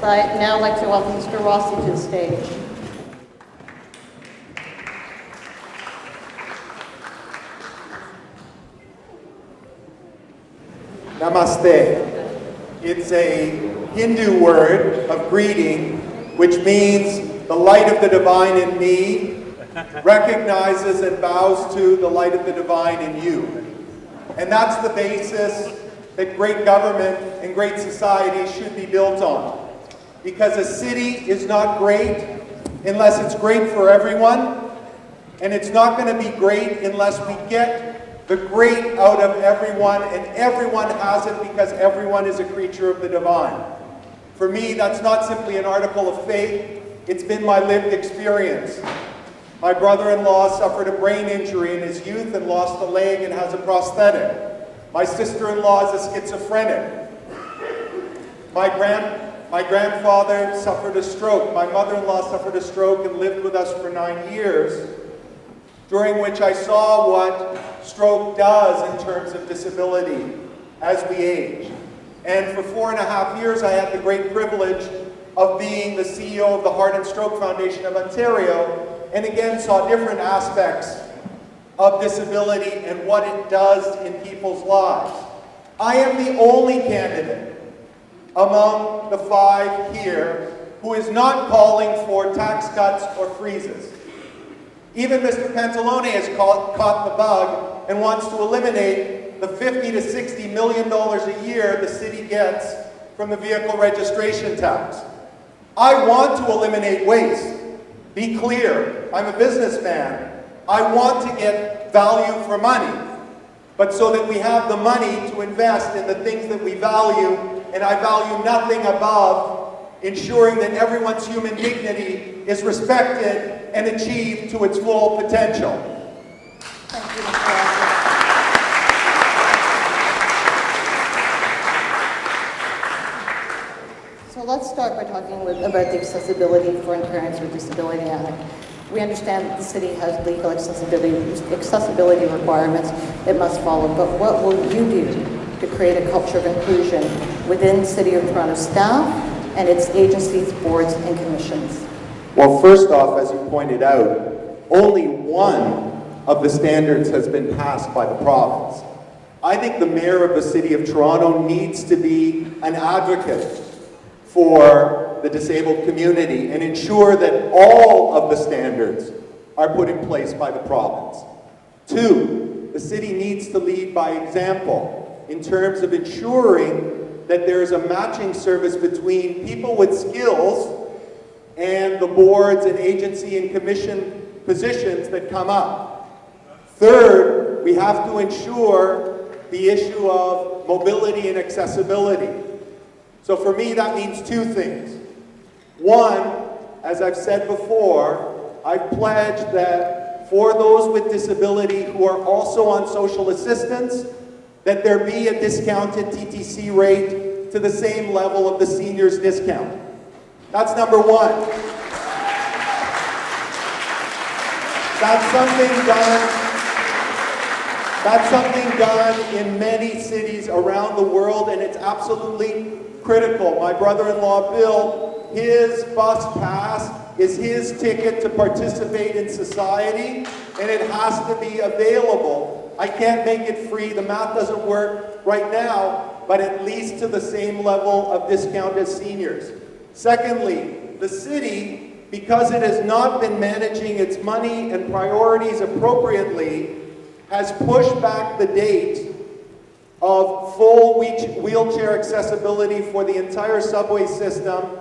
I'd now like to welcome Mr. Rossi to the stage. Namaste. It's a Hindu word of greeting, which means the light of the divine in me recognizes and bows to the light of the divine in you. And that's the basis that great government and great society should be built on. Because a city is not great unless it's great for everyone, and it's not going to be great unless we get the great out of everyone, and everyone has it because everyone is a creature of the divine. For me, that's not simply an article of faith, it's been my lived experience. My brother-in-law suffered a brain injury in his youth and lost a leg and has a prosthetic. My sister-in-law is a schizophrenic. My grandfather suffered a stroke. My mother-in-law suffered a stroke and lived with us for 9 years, during which I saw what stroke does in terms of disability as we age. And for 4.5 years, I had the great privilege of being the CEO of the Heart and Stroke Foundation of Ontario, and again saw different aspects of disability and what it does in people's lives. I am the only candidate among the 5 here who is not calling for tax cuts or freezes. Even Mr. Pantalone has caught the bug and wants to eliminate the $50 to $60 million a year the city gets from the vehicle registration tax. I want to eliminate waste. Be clear, I'm a businessman. I want to get value for money, but so that we have the money to invest in the things that we value, and I value nothing above ensuring that everyone's human dignity is respected and achieved to its full potential. Thank you, Mr. Rossi. So let's start by talking about the Accessibility for Parents with Disability Act. We understand that the city has legal accessibility requirements it must follow, but what will you do to create a culture of inclusion within City of Toronto staff and its agencies, boards, and commissions? Well, first off, as you pointed out, only one of the standards has been passed by the province. I think the mayor of the City of Toronto needs to be an advocate for the disabled community and ensure that all of the standards are put in place by the province. 2, the city needs to lead by example in terms of ensuring that there is a matching service between people with skills and the boards and agency and commission positions that come up. 3rd, we have to ensure the issue of mobility and accessibility. So for me, that means 2 things. 1, as I've said before, I've pledged that for those with disability who are also on social assistance, that there be a discounted TTC rate to the same level of the seniors discount. That's number 1. That's something done in many cities around the world, and it's absolutely critical. My brother-in-law, Bill, his bus pass is his ticket to participate in society, and it has to be available. I can't make it free, the math doesn't work right now, but at least to the same level of discount as seniors. Secondly, the city, because it has not been managing its money and priorities appropriately, has pushed back the date of full wheelchair accessibility for the entire subway system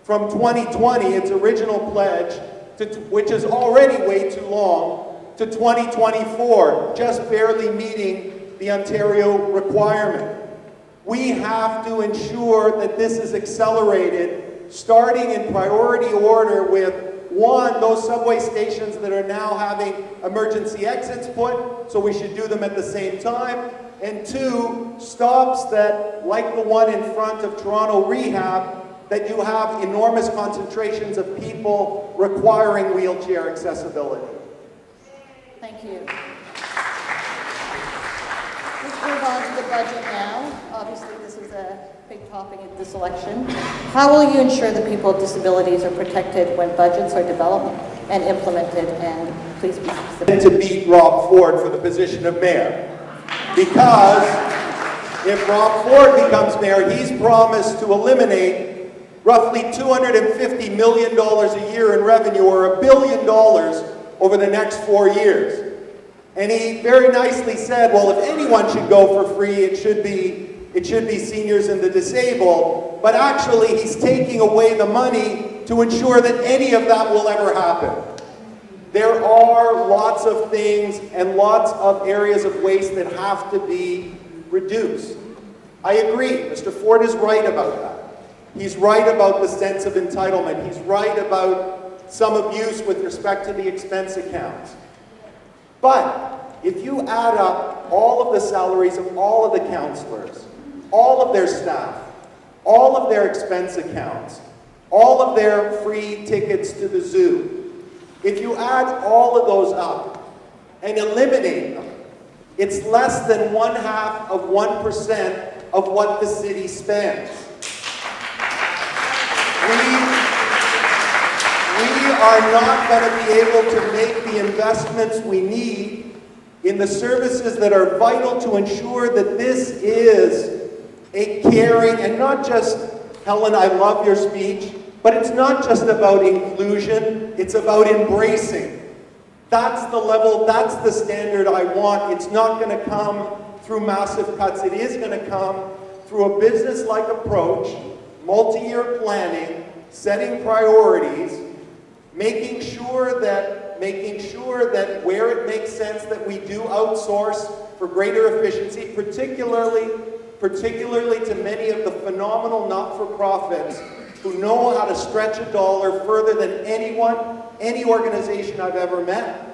from 2020, its original pledge, which is already way too long, to 2024, just barely meeting the Ontario requirement. We have to ensure that this is accelerated, starting in priority order with 1, those subway stations that are now having emergency exits put, so we should do them at the same time. And 2, stops that, like the one in front of Toronto Rehab, that you have enormous concentrations of people requiring wheelchair accessibility. Thank you. Let's move on to the budget now. Obviously, this is a big topic at this election. How will you ensure that people with disabilities are protected when budgets are developed and implemented? And please be specific. To beat Rob Ford for the position of mayor. Because if Rob Ford becomes mayor, he's promised to eliminate roughly $250 million a year in revenue, or $1 billion over the next 4 years. And he very nicely said, well, if anyone should go for free, it should be seniors and the disabled. But actually, he's taking away the money to ensure that any of that will ever happen. There are lots of things and lots of areas of waste that have to be reduced. I agree, Mr. Ford is right about that. He's right about the sense of entitlement. He's right about some abuse with respect to the expense accounts. But if you add up all of the salaries of all of the councillors, all of their staff, all of their expense accounts, all of their free tickets to the zoo, if you add all of those up and eliminate them, it's less than 0.5% of what the city spends. We are not going to be able to make the investments we need in the services that are vital to ensure that this is a caring, and not just, Helen, I love your speech, but it's not just about inclusion, it's about embracing. That's the level, that's the standard I want. It's not going to come through massive cuts. It is going to come through a business-like approach, multi-year planning, setting priorities, making sure that where it makes sense that we do outsource for greater efficiency, particularly to many of the phenomenal not-for-profits who know how to stretch a dollar further than anyone, any organization I've ever met.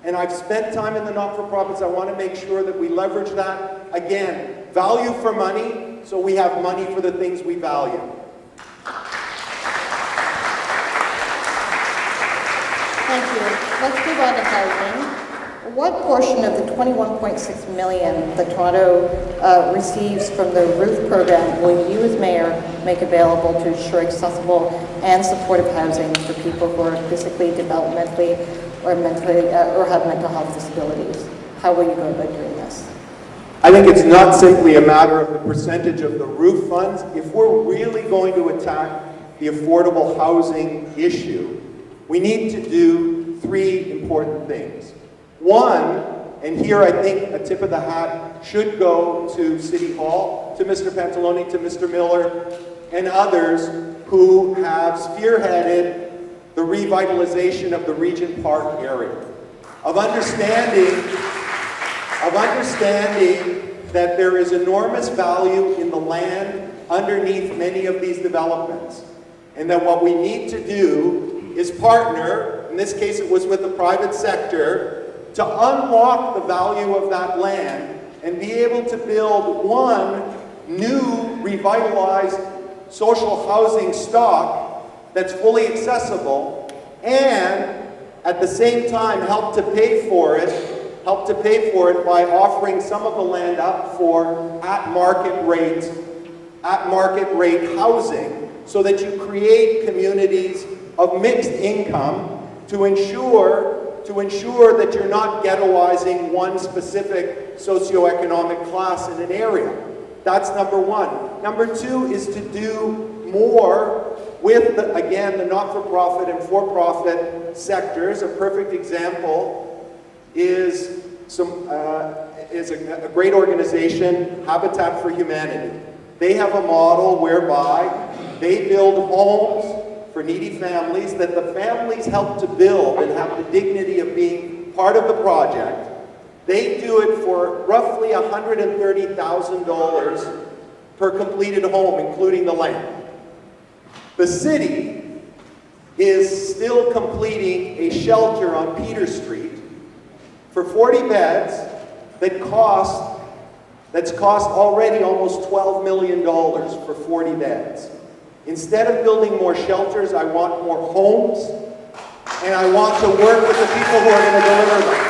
And I've spent time in the not-for-profits. I want to make sure that we leverage that. Again, value for money, so we have money for the things we value. Thank you. Let's move on to housing. What portion of the $21.6 million that Toronto receives from the ROOF program will you as mayor make available to ensure accessible and supportive housing for people who are physically, developmentally, or mentally, or have mental health disabilities? How will you go about doing this? I think it's not simply a matter of the percentage of the ROOF funds. If we're really going to attack the affordable housing issue, we need to do 3 important things. One, and here I think a tip of the hat should go to City Hall, to Mr. Pantalone, to Mr. Miller, and others who have spearheaded the revitalization of the Regent Park area, of understanding that there is enormous value in the land underneath many of these developments, and that what we need to do is partner, in this case it was with the private sector, to unlock the value of that land and be able to build one new revitalized social housing stock that's fully accessible, and at the same time help to pay for it by offering some of the land up for at market rate housing, so that you create communities of mixed income to ensure that you're not ghettoizing one specific socioeconomic class in an area. That's number one. Number 2 is to do more with, again, the not-for-profit and for-profit sectors. A perfect example is a great organization, Habitat for Humanity. They have a model whereby they build homes for needy families that the families help to build and have the dignity of being part of the project. They do it for roughly $130,000 per completed home, including the land. The city is still completing a shelter on Peter Street for 40 beds that's cost already almost $12 million for 40 beds. Instead of building more shelters, I want more homes, and I want to work with the people who are going to deliver them.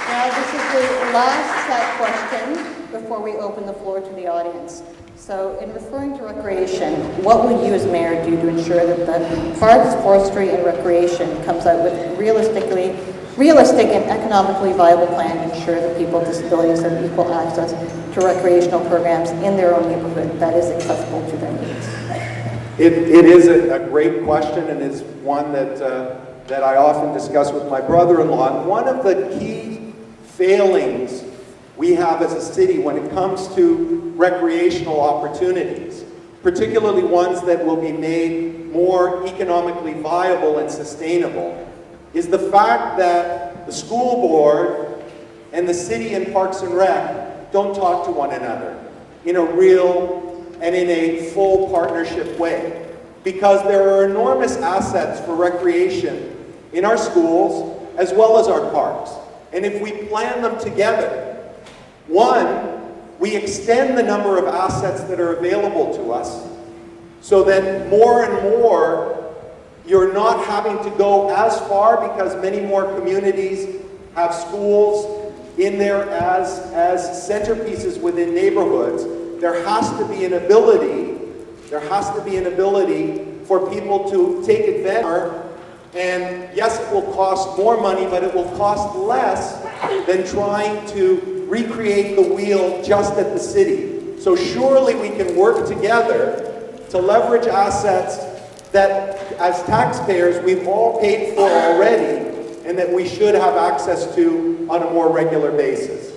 Now, this is the last set question before we open the floor to the audience. So in referring to recreation, what will you as mayor do to ensure that the parks, forestry, and recreation comes out with realistic and economically viable plan to ensure that people with disabilities have equal access to recreational programs in their own neighborhood that is accessible to their needs? It is a great question, and is one that I often discuss with my brother-in-law. One of the key failings we have as a city when it comes to recreational opportunities, particularly ones that will be made more economically viable and sustainable, is the fact that the school board and the city and Parks and Rec don't talk to one another in a real and in a full partnership way. Because there are enormous assets for recreation in our schools as well as our parks. And if we plan them together, one, we extend the number of assets that are available to us so that more and more you're not having to go as far, because many more communities have schools in there as centerpieces within neighborhoods. There has to be an ability for people to take advantage. And yes, it will cost more money, but it will cost less than trying to recreate the wheel just at the city. So surely we can work together to leverage assets that, as taxpayers, we've all paid for already, and that we should have access to on a more regular basis.